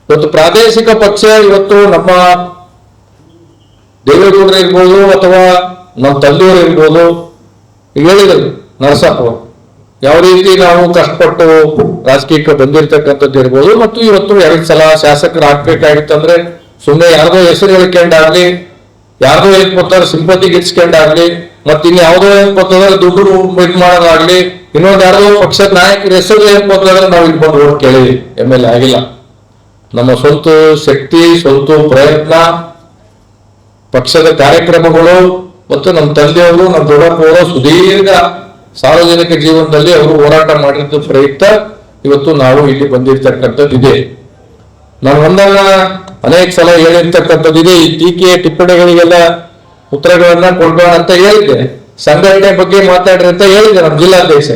ಇವತ್ತು ಪ್ರಾದೇಶಿಕ ಪಕ್ಷ ಇವತ್ತು ನಮ್ಮ ದೇವೇಗೌಡರು ಇರ್ಬೋದು ಅಥವಾ ನಮ್ಮ ತಂದೆಯವರು ಇರ್ಬೋದು, ಈಗ ಹೇಳಿದರು ನರಸಪ್ಪ ಯಾವ ರೀತಿ ನಾವು ಕಷ್ಟಪಟ್ಟು ರಾಜಕೀಯಕ್ಕೆ ಬಂದಿರತಕ್ಕಂಥದ್ದು ಇರ್ಬೋದು, ಮತ್ತು ಇವತ್ತು 2 ಸಲ ಶಾಸಕರು ಹಾಕ್ಬೇಕಾಗಿತ್ತಂದ್ರೆ ಸುಮ್ಮನೆ ಯಾರ್ದೋ ಹೆಸರು ಹೇಳ್ಕೊಂಡಾಗ್ಲಿ, ಯಾರ್ದೋ ಹೇಳ್ಕೊತಾರೆ ಸಿಂಪತಿ ಗಿಟ್ಸ್ಕೊಂಡಾಗ್ಲಿ, ಮತ್ತೆ ಇನ್ನು ಯಾವುದೋ ಹೇಳ್ಕೊತಂದ್ರೆ ದುಡ್ಡು ಇದು ಮಾಡೋದಾಗ್ಲಿ, ಇನ್ನೊಂದು ಯಾರ್ದೋ ಪಕ್ಷದ ನಾಯಕರ ಹೆಸರು ಹೇಳ್ಕೊತಂದ್ರೆ ನಾವು ಇಲ್ಲಿ ಬಂದು ಓಟ್ ಕೇಳಿ MLA ಆಗಿಲ್ಲ. ನಮ್ಮ ಸ್ವಂತ ಶಕ್ತಿ, ಸ್ವಂತ ಪ್ರಯತ್ನ, ಪಕ್ಷದ ಕಾರ್ಯಕ್ರಮಗಳು ಮತ್ತು ನಮ್ಮ ತಂದೆಯವರು, ನಮ್ಮ ದೊಡ್ಡಪ್ಪವರು ಸುದೀರ್ಘ ಸಾರ್ವಜನಿಕ ಜೀವನದಲ್ಲಿ ಅವರು ಹೋರಾಟ ಮಾಡಿದ ಪ್ರಯುಕ್ತ ಇವತ್ತು ನಾವು ಇಲ್ಲಿ ಬಂದಿರ್ತಕ್ಕಂಥದ್ದಿದೆ. ನಾನು ಒಂದಾಗ ಅನೇಕ ಸಲ ಹೇಳಿರ್ತಕ್ಕಂಥದ್ದಿದೆ. ಈ ಟೀಕೆ ಟಿಪ್ಪಣಿಗಳಿಗೆಲ್ಲ ಉತ್ತರಗಳನ್ನ ಕೊಡ್ಬೇಡ ಅಂತ ಹೇಳಿದ್ದೆ, ಸಂಘಟನೆ ಬಗ್ಗೆ ಮಾತಾಡ್ರಿ ಅಂತ ಹೇಳಿದ್ದೆ ನಮ್ಮ ಜಿಲ್ಲಾಧ್ಯಕ್ಷ.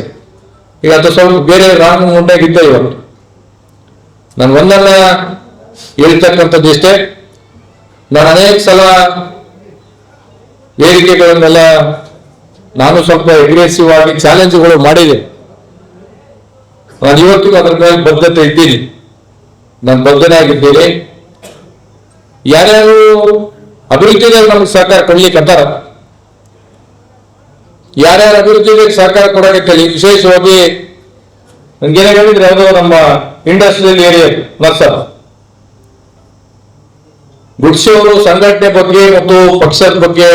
ಈಗ ಅದು ಸ್ವಲ್ಪ ಬೇರೆ ರಾಂಗ್ ಮುಂದಾಗಿದ್ದೆ. ಇವತ್ತು ನಾನು ಒಂದನ್ನ ಹೇಳ್ತಕ್ಕಂಥದ್ದು ಇಷ್ಟೇ, ನಾನು ಅನೇಕ ಸಲ ವೇದಿಕೆಗಳನ್ನೆಲ್ಲ ನಾನು ಸ್ವಲ್ಪ ಅಗ್ರೆಸಿವ್ ಆಗಿ ಚಾಲೆಂಜ್ಗಳು ಮಾಡಿದೆ. ನಾನು ಇವತ್ತಿಗೂ ಅದ್ರ ಮೇಲೆ ಬದ್ಧತೆ ಇದ್ದೀನಿ, ನಾನು ಬದ್ಧನಾಗಿದ್ದೀನಿ. ಯಾರ್ಯಾರು ಅಭಿವೃದ್ಧಿಗೆ ನಮ್ಗೆ ಸಹಕಾರ ಕೊಡ್ಲಿಕ್ಕೆ ಅಂತಾರ, ಯಾರ್ಯಾರು ಅಭಿವೃದ್ಧಿಗೆ ಸಹಕಾರ ಕೊಡಕ್ಕೆ, ವಿಶೇಷವಾಗಿ ನನ್ಗೇನ ಹೇಳಿದ್ರೆ ಅದು ನಮ್ಮ ಇಂಡಸ್ಟ್ರಿಯಲ್ ಏರಿಯಾ ನರ್ಸರ್ ಗುಡ್ಸಿ ಅವರು ಸಂಘಟನೆ ಬಗ್ಗೆ ಮತ್ತು ಪಕ್ಷದ ಬಗ್ಗೆ